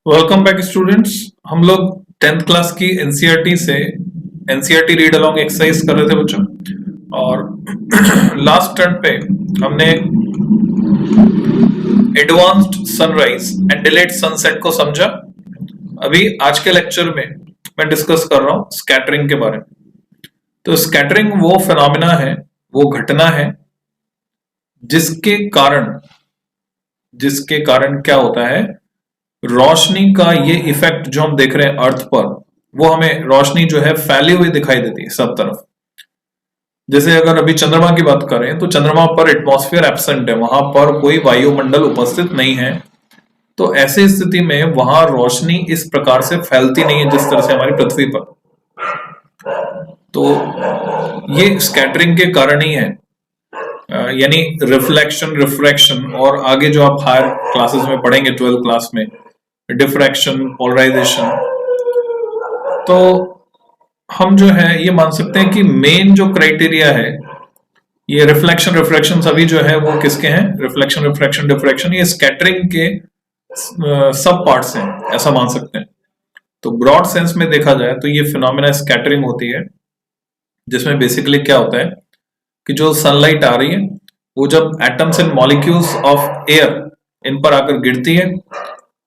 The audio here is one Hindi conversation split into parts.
Welcome back students. हम लोग 10th क्लास की एनसीईआरटी से एनसीईआरटी रीड अलोंग एक्सरसाइज कर रहे थे बच्चों। और लास्ट टर्न पे हमने advanced sunrise and delayed sunset को समझा। अभी आज के लेक्चर में मैं डिस्कस कर रहा हूँ स्कैटरिंग के बारे में। तो स्कैटरिंग वो फिनोमिना है, वो घटना है जिसके कारण क्या होता है, रोशनी का ये इफेक्ट जो हम देख रहे हैं अर्थ पर, वो हमें रोशनी जो है फैली हुई दिखाई देती है सब तरफ। जैसे अगर अभी चंद्रमा की बात करें तो चंद्रमा पर एटमॉस्फेयर एब्सेंट है, वहां पर कोई वायुमंडल उपस्थित नहीं है। तो ऐसी स्थिति में वहां रोशनी इस प्रकार से फैलती नहीं है जिस तरह से हमारी पृथ्वी पर। तो ये स्कैटरिंग के कारण ही है, यानी रिफ्लेक्शन, रिफ्रैक्शन, और आगे जो आप हायर क्लासेस में पढ़ेंगे 12th क्लास में, डिफ्रैक्शन, पोलराइजेशन। तो हम जो है ये मान सकते हैं कि मेन जो क्राइटेरिया है, ये रिफ्लेक्शन, रिफ्रैक्शन सभी जो है वो किसके हैं, रिफ्लेक्शन, रिफ्रैक्शन, डिफ्रैक्शन, ये स्कैटरिंग के सब पार्ट्स हैं, ऐसा मान सकते हैं। तो ब्रॉड सेंस में देखा जाए तो ये फिनोमेना स्कैटरिंग होती है, जिसमें बेसिकली क्या होता है कि जो सनलाइट आ रही है वो जब atoms and molecules of air in पर आकर गिरती है,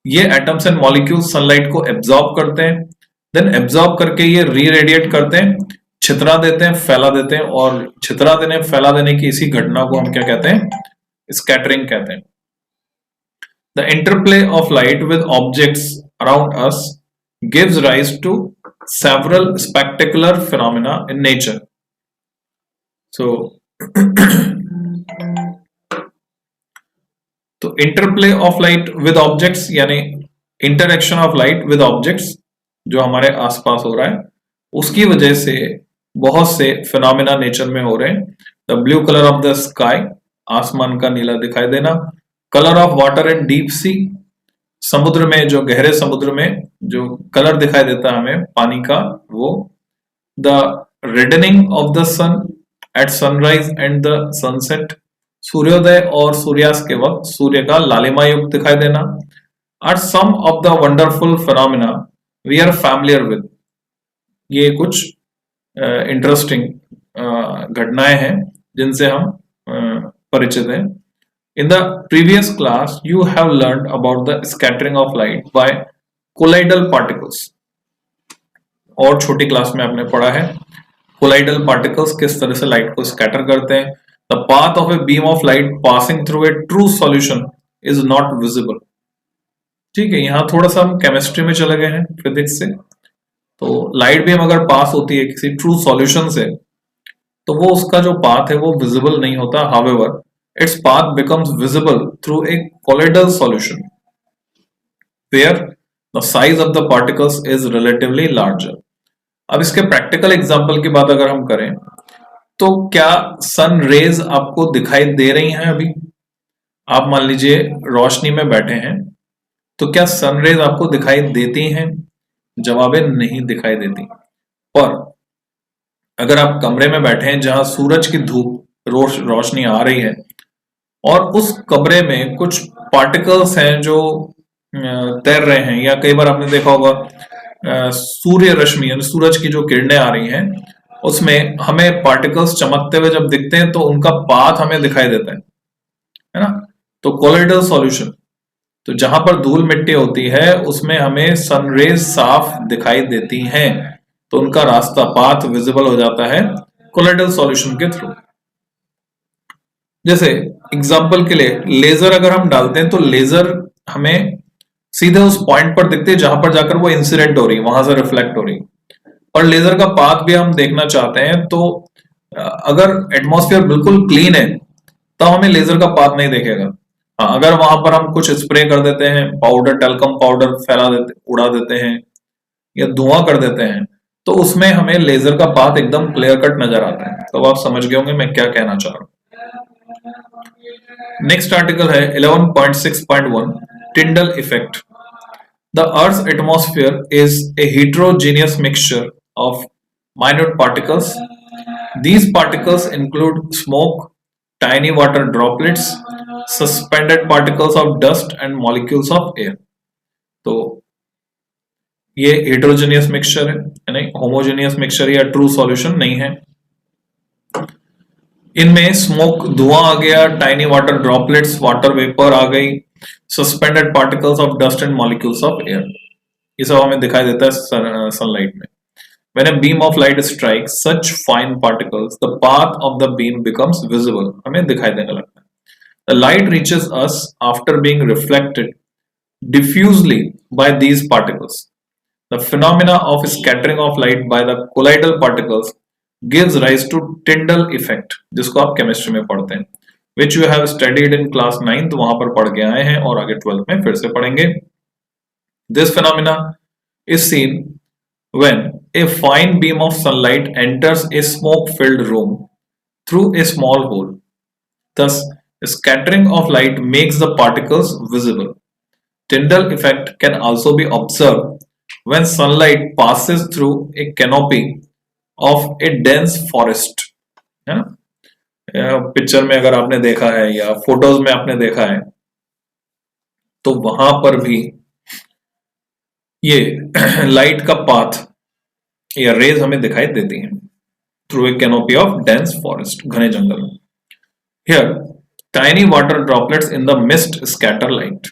ये एटम्स एंड मॉलिक्यूल्स सनलाइट को एब्जॉर्ब करते हैं, देन एब्जॉर्ब करके ये री रेडिएट करते हैं, छितरा देते हैं, फैला देते हैं, और छितरा देने, फैला देने की इसी घटना को हम क्या कहते हैं, स्कैटरिंग कहते हैं। The interplay of light with objects around us gives rise to several spectacular phenomena in nature. So तो interplay of light with objects यानी interaction of light with objects जो हमारे आसपास हो रहा है, उसकी वजह से बहुत से फिनोमेना नेचर में हो रहे हैं। The blue colour of the sky, आसमान का नीला दिखाई देना, colour of water in deep sea, समुद्र में, जो गहरे समुद्र में जो कलर दिखाई देता है हमें पानी का, वो। The reddening of the sun at sunrise and the sunset, सूर्योदय और सूर्यास्त के वक्त सूर्य का लालिमा युक्त दिखाई देना, are some of the wonderful phenomena we are familiar with. ये कुछ इंटरेस्टिंग घटनाएं हैं जिनसे हम परिचित हैं। In the previous class you have learned about the scattering of light by colloidal particles, और छोटी क्लास में आपने पढ़ा है कोलाइडल पार्टिकल्स किस तरह से लाइट को स्कैटर करते हैं। The path of a beam of light passing through a true solution is not visible. ठीक है, यहां थोड़ा सा हम केमिस्ट्री में चले गए हैं, फिजिक्स से। तो लाइट बीम अगर पास होती है किसी ट्रू सॉल्यूशन से, तो वो उसका जो पाथ है वो विजिबल नहीं होता। However its path becomes visible through a colloidal solution where the size of the particles is relatively larger. अब इसके प्रैक्टिकल एग्जांपल की बात अगर हम करें तो क्या सन रेज आपको दिखाई दे रही हैं? अभी आप मान लीजिए रोशनी में बैठे हैं, तो क्या सन रेज आपको दिखाई देती हैं? जवाब है नहीं दिखाई देती। पर अगर आप कमरे में बैठे हैं जहां सूरज की धूप रोशनी आ रही है, और उस कमरे में कुछ पार्टिकल्स हैं जो तैर रहे हैं, या कई बार आपने देखा होगा सूर्य रश्मि यानी सूरज की जो किरणें आ रही हैं, उसमें हमें पार्टिकल्स चमकते हुए जब दिखते हैं तो उनका पाथ हमें दिखाई देता है ना। तो कोलाइडल सॉल्यूशन, तो जहां पर धूल मिट्टी होती है उसमें हमें सनरेज साफ दिखाई देती हैं, तो उनका रास्ता, पाथ विजिबल हो जाता है कोलाइडल सॉल्यूशन के थ्रू। जैसे एग्जांपल के लिए लेजर अगर हम डालते हैं तो लेजर हमें सीधे उस पॉइंट पर दिखते हैं जहां पर जाकर वो इंसिडेंट हो रही है, वहां से रिफ्लेक्ट हो रही है। और लेजर का पाथ भी हम देखना चाहते हैं, तो अगर एटमॉस्फेयर बिल्कुल क्लीन है तो हमें लेजर का पाथ नहीं देखेगा। हाँ, अगर वहां पर हम कुछ स्प्रे कर देते हैं, पाउडर, टेल्कम पाउडर फैला देते, उड़ा देते हैं, या धुआं कर देते हैं, तो उसमें हमें लेजर का पाथ एकदम क्लियर कट नजर आता है। तो आप समझ गए होंगे मैं क्या कहना चाह रहा हूं। नेक्स्ट आर्टिकल है 11.6.1 Tyndall effect. The Earth's atmosphere is a heterogeneous mixture of minute particles. These particles include smoke, tiny water droplets, suspended particles of dust and molecules of air. तो ये हेटेरोजेनियस मिक्सचर है, यानी होमोजेनियस मिक्सचर या ट्रू सॉल्यूशन नहीं है। इनमें स्मोक धुआं आ गया, tiny water droplets water vapour आ गई, suspended particles of dust and molecules of air, ये सब हमें दिखाई देता है सनलाइट में। When a beam of light strikes such fine particles, the path of the beam becomes visible, हमें दिखाई देने लगता है। The light reaches us after being reflected diffusely by these particles. The phenomena of scattering of light by the colloidal particles gives rise to Tyndall effect, जिसको आप केमिस्ट्री में पढ़ते हैं, which you have studied in class 9th, वहां पर पढ़ के आए हैं और आगे 12th में फिर से पढ़ेंगे। This phenomena is seen when a fine beam of sunlight enters a smoke-filled room through a small hole. Thus, scattering of light makes the particles visible. Tyndall effect can also be observed when sunlight passes through a canopy of a dense forest. है ना? पिक्चर में अगर आपने देखा है या फोटोज में आपने देखा है तो वहां पर भी ये लाइट का पाथ या रेज हमें दिखाई देती हैं through a canopy of dense forest, घने जंगल में। Here tiny water droplets in the mist scatter light.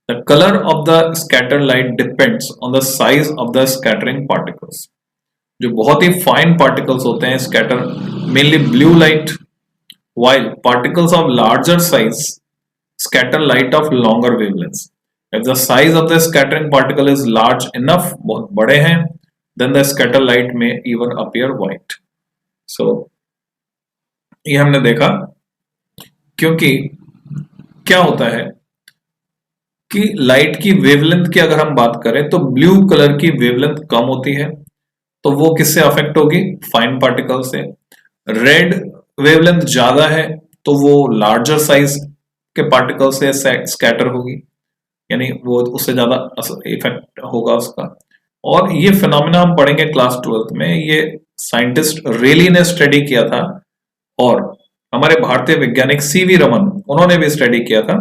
The colour of the scatter light depends on the size of the scattering particles. जो बहुत ही फाइन पार्टिकल्स होते हैं scatter, mainly blue light, while particles of larger size scatter light of longer wavelengths. If the size of the scattering particle is large enough, बहुत बड़े हैं, then the scatter light may even appear white. So ये हमने देखा, क्योंकि क्या होता है कि लाइट की वेवलेंथ की अगर हम बात करें तो ब्लू कलर की वेवलेंथ कम होती है, तो वो किससे अफेक्ट होगी? फाइन पार्टिकल से। रेड वेवलेंथ ज्यादा है तो वो लार्जर साइज के पार्टिकल से स्कैटर होगी, यानी वो उससे ज्यादा इफेक्ट होगा उसका। और ये फिनोमेना हम पढ़ेंगे क्लास 12th में। ये साइंटिस्ट रेली ने स्टडी किया था और हमारे भारतीय वैज्ञानिक सीवी रमन, उन्होंने भी स्टडी किया था।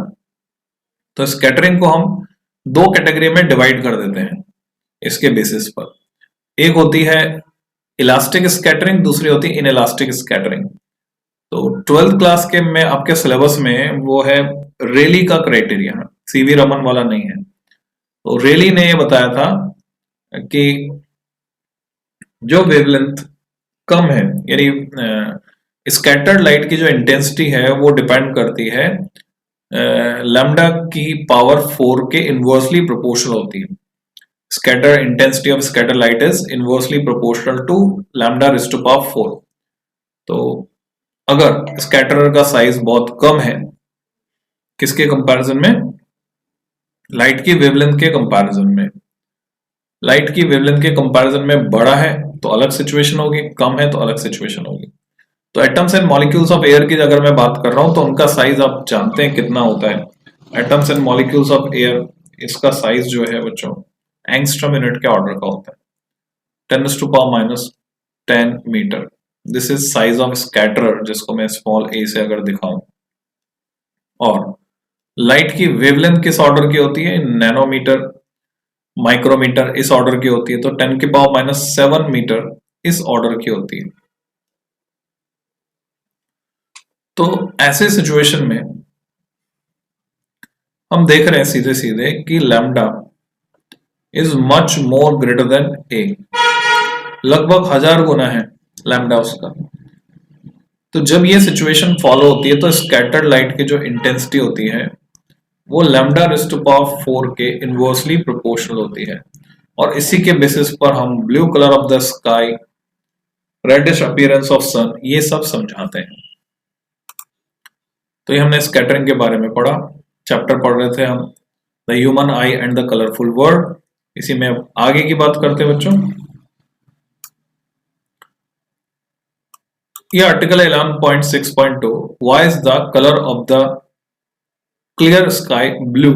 तो स्कैटरिंग को हम दो कैटेगरी में डिवाइड कर देते हैं इसके बेसिस पर। एक होती है इलास्टिक स्कैटरिंग, दूसरी होती है इनइलास्टिक स्कैटरिंग। तो 12th क्लास के में आपके सिलेबस में वो है रेली का क्राइटेरिया, सीवी रमन वाला नहीं है। तो रेली ने ये बताया था कि जो वेवलेंथ कम है, यानी स्कैटर्ड लाइट की जो इंटेंसिटी है वो डिपेंड करती है लैम्डा की पावर 4 के इनवर्सली प्रोपोर्शनल होती है। Scatter intensity of scatter light is inversely proportional to lambda raised to power 4। तो अगर स्कैटरर का साइज बहुत कम है, किसके कंपैरिजन में? लाइट की वेवलेंथ के कंपैरिजन में। लाइट की वेवलेंथ के कंपैरिजन में बड़ा है तो अलग सिचुएशन होगी, कम है तो अलग सिचुएशन होगी। तो atoms and molecules of air की अगर मैं बात कर रहा हूं तो उनका साइज आप जानते हैं कितना होता है। Atoms and molecules of air, इसका साइज जो है बच्चों एंगस्ट्रॉम यूनिट के ऑर्डर का होता है, 10⁻⁻10 metre. This is size of scatterer, जिसको मैं स्मॉल a से अगर दिखाऊं। और लाइट की वेवलेंथ किस ऑर्डर की होती है? नैनोमीटर, माइक्रोमीटर, इस ऑर्डर की होती है। तो 10⁻⁷ मीटर इस ऑर्डर की होती है। तो ऐसे सिचुएशन में हम देख रहे हैं सीधे सीधे कि lambda is much more greater than a, लगभग 1000 गुना है लैम्डा उसका। तो जब ये सिचुएशन फॉलो होती है तो स्कैटर्ड लाइट की जो इंटेंसिटी होती है वो लैम्डा रेज़्ड टू पावर 4 के इनवर्सली प्रोपोर्शनल होती है। और इसी के बेसिस पर हम blue colour of the sky, reddish appearance of sun, ये सब समझाते हैं। तो ये हमने स्कैटरिंग के बारे में पढ़ा, चैप्टर पढ़ रहे थे हम the human I and the colourful world. इसी में आगे की बात करते हैं बच्चों। ये article 11.6.2 why is the colour of the clear sky blue.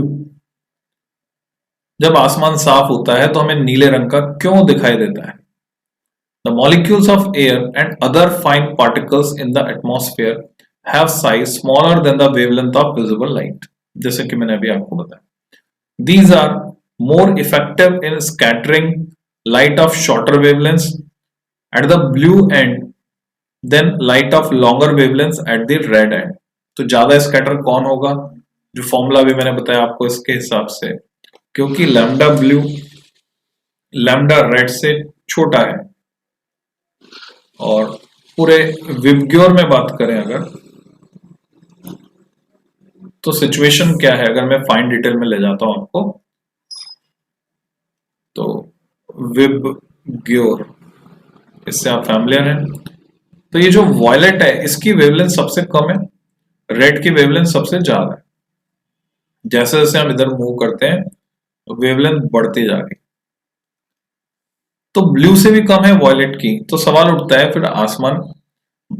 जब आसमान साफ होता है तो हमें नीले रंग का क्यों दिखाई देता है? The molecules of air and other fine particles in the atmosphere have size smaller than the wavelength of visible light, जैसे कि मैंने अभी आपको बताया। These are more effective in scattering light of shorter wavelengths at the blue end than light of longer wavelengths at the red end. तो ज्यादा स्कैटर कौन होगा? जो फॉर्मूला भी मैंने बताया आपको इसके हिसाब से, क्योंकि लैम्डा ब्लू लैम्डा रेड से छोटा है। और पूरे विबग्योर में बात करें अगर, तो सिचुएशन क्या है, अगर मैं फाइन डिटेल में ले जाता हूं आपको, तो विबग्योर, इससे आप फैमिलियर हैं। तो ये जो वॉयलेट है इसकी वेवलेंथ सबसे कम है, रेड की वेवलेंथ सबसे ज्यादा है। जैसे जैसे हम इधर मूव करते हैं वेवलेंथ बढ़ती जा रही, तो ब्लू से भी कम है वॉयलेट की। तो सवाल उठता है फिर आसमान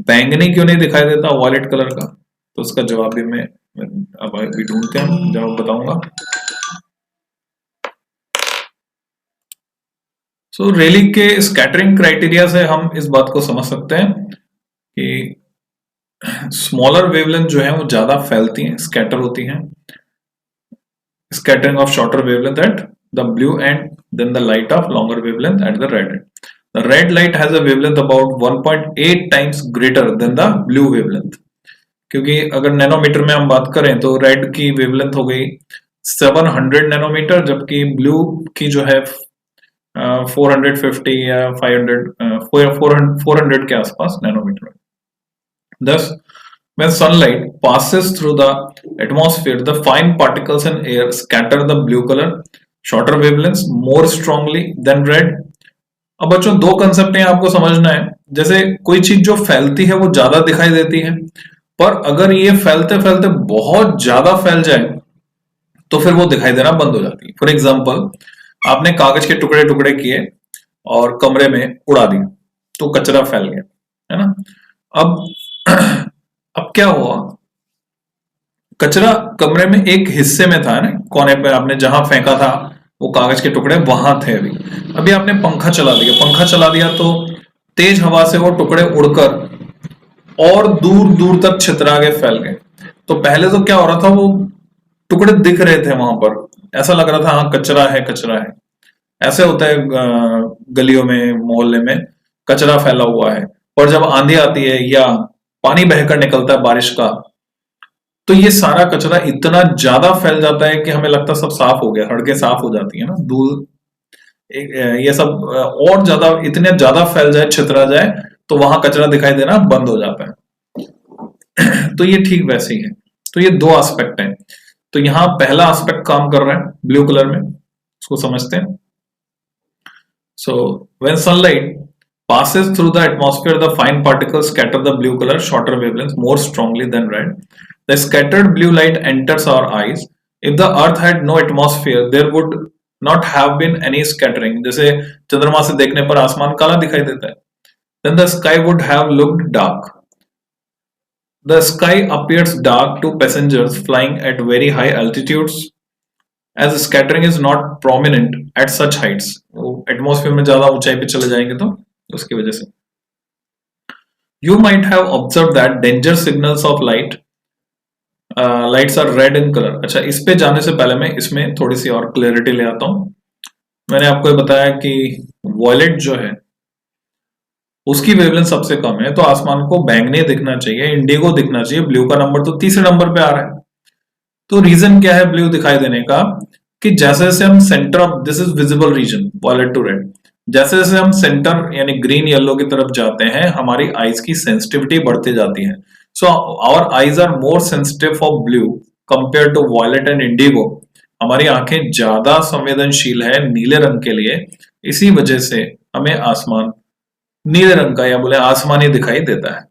बैंगनी क्यों नहीं दिखाई देता वॉयलेट कलर का? तो उसका जवाब भी मैं अब अभी ढूंढते हैं, जवाब बताऊंगा। सो रेली के स्कैटरिंग क्राइटेरिया से हम इस बात को समझ सकते हैं कि स्मॉलर वेवलेंथ जो है वो ज्यादा फैलती हैं, स्कैटर होती हैं। Scattering of shorter wavelength at the blue end than the light of longer wavelength at the red end. The red light has a wavelength about 1.8 times greater than the blue wavelength. क्योंकि अगर नैनोमीटर में हम बात करें तो रेड की वेवलेंथ हो गई 700 नैनोमीटर, जबकि ब्लू की जो है 450 या 400 के आसपास nanometre. Thus, when sunlight passes through the atmosphere, the fine particles in air scatter the blue color, shorter wavelengths more strongly than red. अब बच्चों दो कंसेप्ट हैं आपको समझना है। जैसे कोई चीज जो फैलती है वो ज्यादा दिखाई देती है, पर अगर ये फैलते फैलते बहुत ज्यादा फैल जाए तो फिर वो दिखाई देना बंद हो जाती है। फॉर एग्जाम्पल, आपने कागज के टुकड़े टुकड़े किए और कमरे में उड़ा दिए तो कचरा फैल गया, है ना। अब क्या हुआ, कचरा कमरे में एक हिस्से में था ना, कोने पे आपने जहां फेंका था वो कागज के टुकड़े वहां थे। अभी आपने पंखा चला दिया तो तेज हवा से वो टुकड़े उड़कर और दूर दूर तक छितरा के फैल गए। तो पहले तो क्या हो रहा था, वो टुकड़े दिख रहे थे वहां पर, ऐसा लग रहा था हाँ कचरा है कचरा है। ऐसे होता है गलियों में मोहल्ले में कचरा फैला हुआ है, और जब आंधी आती है या पानी बहकर निकलता है बारिश का, तो ये सारा कचरा इतना ज्यादा फैल जाता है कि हमें लगता है सब साफ हो गया, सड़कें साफ हो जाती है ना, धूल ये सब और ज्यादा इतने ज्यादा फैल जाए, छितरा जाए, तो वहां कचरा दिखाई देना बंद हो जाता है। तो ये ठीक वैसे ही है। तो ये दो एस्पेक्ट हैं। तो यहाँ पहला एस्पेक्ट काम कर रहा है ब्लू कलर में, उसको समझते हैं। So when sunlight passes through the atmosphere, the fine particles scatter the blue color shorter wavelengths more strongly than red. The scattered blue light enters our eyes. If the earth had no atmosphere, there would not have been any scattering. जैसे चंद्रमा से देखने पर आसमान काला दिखाई देता है। Then the sky would have looked dark. The sky appears dark to passengers flying at very high altitudes, as scattering is not prominent at such heights. Atmosphere में ज्यादा ऊंचाई पे चले जाएंगे तो उसकी वजह से। You might have observed that danger signals of lights are red in color. अच्छा, इस पे जाने से पहले मैं इसमें थोड़ी सी और क्लैरिटी ले आता हूं। मैंने आपको ये बताया कि वॉयलेट जो है उसकी वेवलेंथ सबसे कम है, तो आसमान को बैंगनी दिखना चाहिए, इंडिगो दिखना चाहिए। ब्लू का नंबर तो तीसरे नंबर पे आ रहा है। तो रीजन क्या है ब्लू दिखाई देने का, कि जैसे जैसे हम centre of this is visible region violet to red, जैसे जैसे हम सेंटर यानी ग्रीन येलो की तरफ जाते हैं हमारी आईज की सेंसिटिविटी बढ़ती जाती है। So our eyes are more sensitive for blue compare to violet and indigo. हमारी आंखें ज्यादा संवेदनशील है नीले रंग के लिए, इसी वजह से हमें आसमान नीले रंग का या बोले आसमानी दिखाई देता है।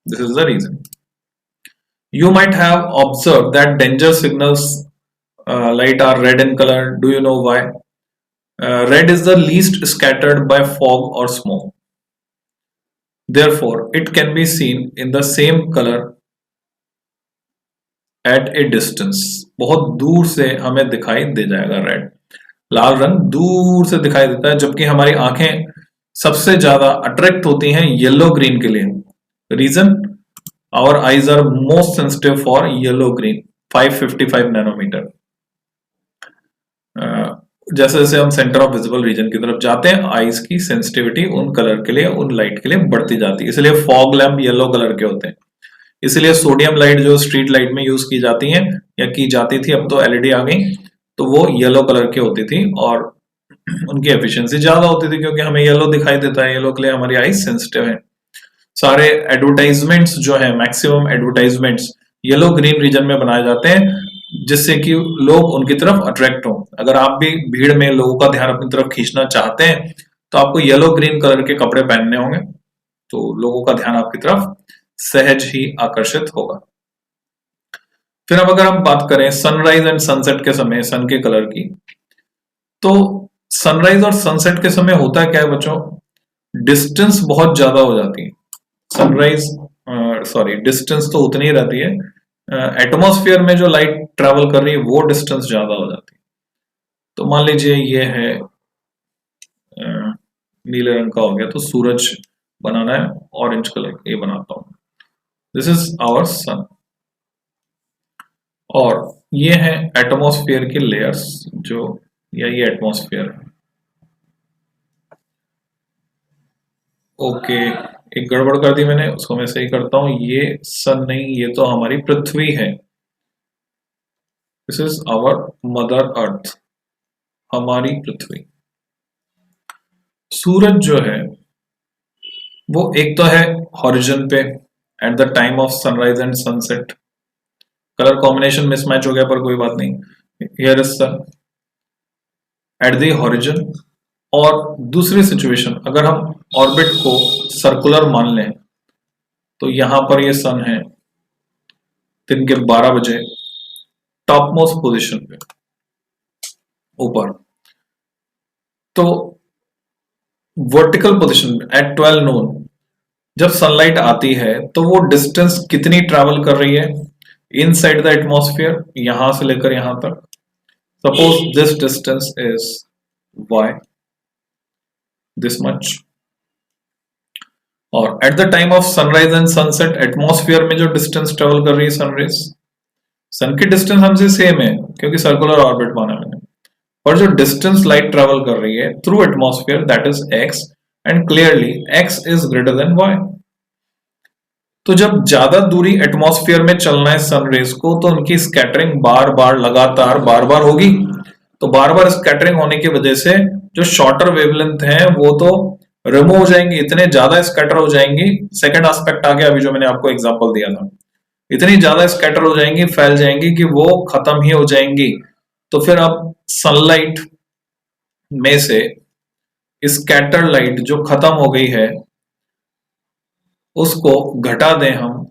This is the reason. You might have observed that danger signals light are red in color. Do you know why? Red is the least scattered by fog or smoke. Therefore, it can be seen in the same color at a distance. बहुत दूर से हमें दिखाई दे जाएगा रेड, लाल रंग दूर से दिखाई देता है, जबकि हमारी आंखें सबसे ज्यादा अट्रैक्ट होती हैं येलो ग्रीन के लिए। Region, our eyes are most sensitive for yellow green 555 nanometer. जैसे जैसे हम सेंटर ऑफ विजिबल रीजन की तरफ जाते हैं, आईज की सेंसिटिविटी उन कलर के लिए, उन लाइट के लिए बढ़ती जाती है। इसलिए फॉग लैम्प येलो कलर के होते हैं। इसलिए सोडियम लाइट जो स्ट्रीट लाइट में यूज की जाती हैं या की जाती थी, अब तो एलईडी आ गई, तो वो येलो कलर की होती थी और उनकी एफिशिएंसी ज्यादा होती थी, क्योंकि हमें येलो दिखाई देता है, येलो के लिए हमारी आईज सेंसिटिव है। सारे एडवर्टाइजमेंट्स जो है, maximum advertisements yellow green region में बनाए जाते हैं, जिससे कि लोग उनकी तरफ अट्रैक्ट हो। अगर आप भी भीड़ में लोगों का ध्यान अपनी तरफ खींचना चाहते हैं, तो आपको येलो ग्रीन कलर के कपड़े पहनने होंगे, तो लोगों का ध्यान आपकी तरफ सहज ही आकर्षित होगा। फिर अब अगर हम बात करें सनराइज एंड सनसेट के समय सन के कलर की, तो सनराइज और सनसेट के समय होता क्या है बच्चों, डिस्टेंस बहुत ज्यादा हो जाती है। सनराइज सॉरी डिस्टेंस तो उतनी ही रहती है, एटमॉस्फेयर में जो लाइट ट्रेवल कर रही है वो डिस्टेंस ज्यादा हो जाती है। तो मान लीजिए ये है नीले रंग का हो गया, तो सूरज बनाना है ऑरेंज कलर, ये बनाता हूं। दिस इज आवर सन, और ये है एटमॉस्फेयर के लेयर्स, जो या ये एटमॉस्फेयर है। ओके, एक गड़बड़ कर दी मैंने, उसको मैं सही करता हूं। ये सन नहीं, ये तो हमारी पृथ्वी है। This is our mother earth, हमारी पृथ्वी। सूरज जो है वो एक तो है हॉरिजन पे at the time of sunrise and sunset, colour combination mismatch हो गया पर कोई बात नहीं, here is sun at the horizon. और दूसरी सिचुएशन, अगर हम ऑर्बिट को सर्कुलर मान लें, तो यहां पर ये सन है दिन के 12 बजे टॉप मोस्ट पोजिशन पे ऊपर, तो वर्टिकल पोजिशन एट 12 नून जब सनलाइट आती है, तो वो डिस्टेंस कितनी ट्रैवल कर रही है इनसाइड द एटमॉस्फेयर, यहां से लेकर यहां तक। Suppose this distance is y, this much, और at the time of sunrise and sunset atmosphere में जो डिस्टेंस ट्रेवल कर रही है सनरेज, सन की डिस्टेंस हमसे सेम है क्योंकि सर्कुलर ऑर्बिट माना मैंने, पर जो डिस्टेंस लाइट ट्रेवल कर रही है through atmosphere that is x, and clearly x is greater than y। तो जब ज्यादा दूरी एटमॉस्फेयर में चलना है सनरेज को, तो उनकी स्कैटरिंग बार बार लगातार बार बार होगी। तो बार बार स्कैटरिंग होने की वजह से जो शॉर्टर वेवलेंथ है वो तो रिमूव हो जाएंगी, इतने ज्यादा स्कैटर हो जाएंगी। सेकंड एस्पेक्ट आ गया अभी जो मैंने आपको एग्जांपल दिया था, इतनी ज्यादा स्कैटर हो जाएंगी, फैल जाएंगी कि वो खत्म ही हो जाएंगी। तो फिर अब सनलाइट में से स्कैटर लाइट जो खत्म हो गई है उसको घटा दें हम,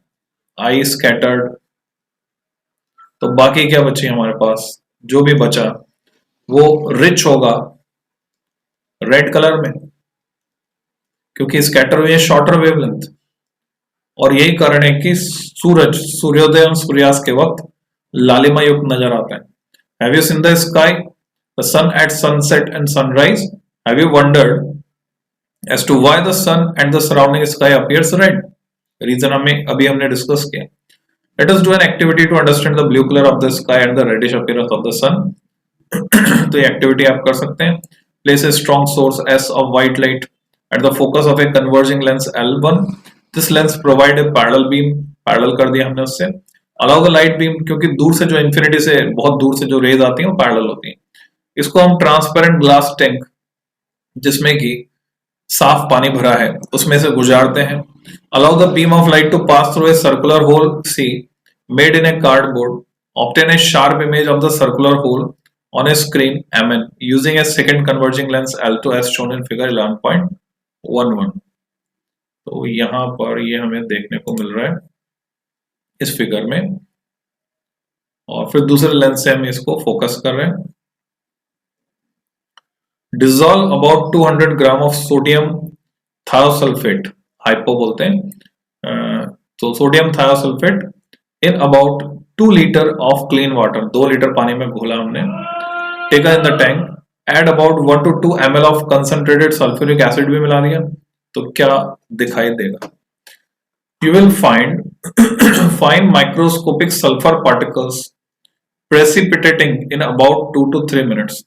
आई स्कैटर्ड, तो बाकी क्या बची हमारे पास, जो भी बचा वो रिच होगा रेड कलर में, क्योंकि स्कैटर हुई है शॉर्टर वेवलेंथ। और यही कारण है कि सूरज सूर्योदय और सूर्यास्त के वक्त लालिमा युक्त नजर आता है। Have you seen the sky, the sun at sunset and sunrise? Have you wondered as to why the sun and the surrounding sky appears red? Reason हमें अभी हमने डिस्कस किया। Let us do an activity to understand the blue color of the sky and the reddish appearance of the sun. तो ये एक्टिविटी आप कर सकते हैं। Place a strong source S of white light at the focus of a converging lens L1. This lens provide a parallel beam, parallel कर दिया हमने उससे। Allow the light beam, क्योंकि दूर से जो infinity से बहुत दूर से जो रेज आती हैं वो पैरेलल होती हैं। इसको हम ट्रांसपेरेंट ग्लास टैंक, जिसमें कि साफ पानी भरा है, उसमें से गुजारते हैं। Allow the beam of light to pass through a circular hole C made in a cardboard, obtain a sharp image of the circular hole on a screen Mn using a second converging lens L2 as shown in figure 11.11। तो यहां पर ये हमें देखने को मिल रहा है इस फिगर में, और फिर दूसरे लेंस से हम इसको फोकस कर रहे हैं। Dissolve about 200 gram of sodium thiosulphate, hypo बोलते हैं, तो sodium thiosulphate in about 2 litre of clean water, 2 litre पानी में घोला हमने, taken in the tank, add about 1 to 2 ml of concentrated sulphuric acid भी मिला दिया, तो क्या दिखाई देगा? You will find fine microscopic sulphur particles precipitating in about 2 to 3 minutes।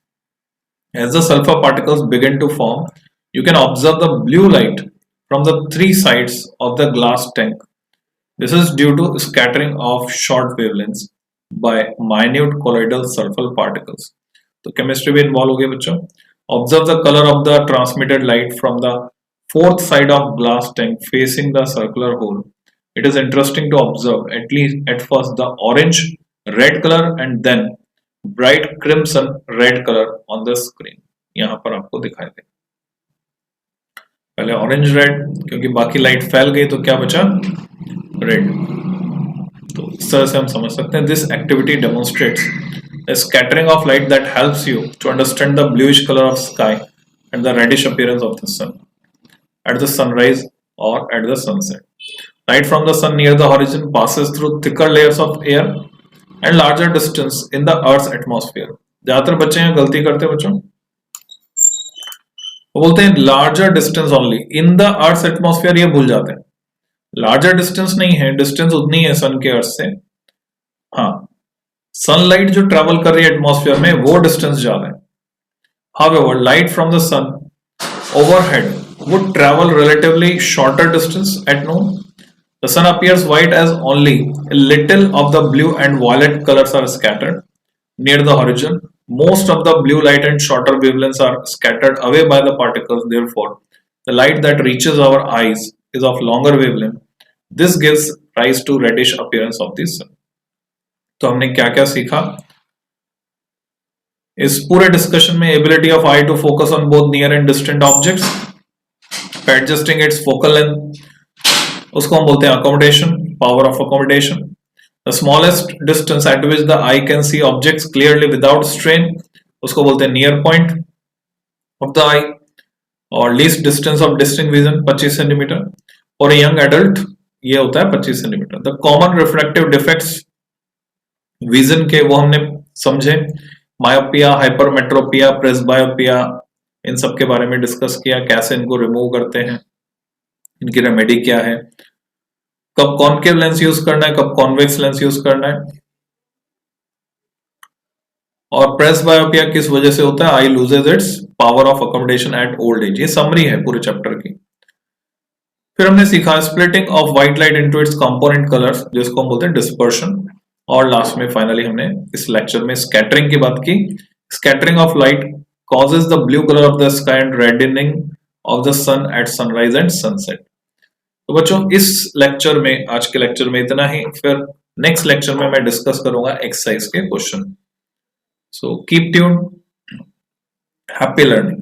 As the sulfur particles begin to form, you can observe the blue light from the three sides of the glass tank. This is due to scattering of short wavelengths by minute colloidal sulfur particles. तो केमिस्ट्री भी इन्वॉल्व हो गई बच्चों. Observe the color of the transmitted light from the fourth side of glass tank facing the circular hole. It is interesting to observe at first the orange red color and then bright crimson red color on the screen. यहाँ पर आपको दिखाई दे. पहले ऑरेंज रेड, क्योंकि बाकी लाइट फैल गई तो क्या बचा, रेड. तो इस तरह से हम समझ सकते हैं. This activity demonstrates a scattering of light that helps you to understand the bluish color of sky and the reddish appearance of the sun at the sunrise or at the sunset. Light from the sun near the horizon passes through thicker layers of air and larger distance in the Earth's atmosphere. ज्यादातर बच्चे यहाँ गलती करते हैं बच्चों, वो बोलते हैं larger distance only in the Earth's atmosphere. ये भूल जाते हैं, larger distance नहीं है, distance उतनी है सन के अर्थ से. हाँ, सनलाइट जो ट्रेवल कर रही है एटमॉस्फेयर में वो डिस्टेंस ज्यादा है. However, light from the sun overhead would travel relatively shorter distance at noon. The sun appears white as only a little of the blue and violet colors are scattered near the horizon. Most of the blue light and shorter wavelengths are scattered away by the particles. Therefore, the light that reaches our eyes is of longer wavelength. This gives rise to reddish appearance of the sun. तो हमने क्या क्या सीखा इस पूरे डिस्कशन में? Ability of eye to focus on both near and distant objects by adjusting its focal length, उसको हम बोलते हैं accommodation, power of accommodation. The smallest distance at which the eye can see objects clearly without strain, उसको बोलते हैं near point of the eye, और least distance of distinct vision 25 centimetre. और यंग एडल्ट ये होता है 25 centimetre. The common refractive defects vision के वो हमने समझे, मायोपिया, हाइपरमेट्रोपिया, प्रेसबायोपिया, इन सब के बारे में डिस्कस किया, कैसे इनको रिमूव करते हैं, इनकी रेमेडी क्या है, कब कॉनकेव लेंस यूज करना है, कब कॉन्वेक्स लेंस यूज करना है, और प्रेसबायोपिया किस वजह से होता है, eye loses its power of accommodation at old age. ये समरी है पूरे चैप्टर की. फिर हमने सीखा splitting of white light into its component colours, जिसको हम बोलते हैं डिस्पर्शन. और लास्ट में फाइनली हमने इस लेक्चर में स्कैटरिंग की बात की. Scattering of light causes the blue color of the sky and reddening of the sun at sunrise and sunset. तो बच्चों इस लेक्चर में, आज के लेक्चर में इतना ही. फिर नेक्स्ट लेक्चर में मैं डिस्कस करूंगा एक्सरसाइज के question. So keep tuned, happy learning.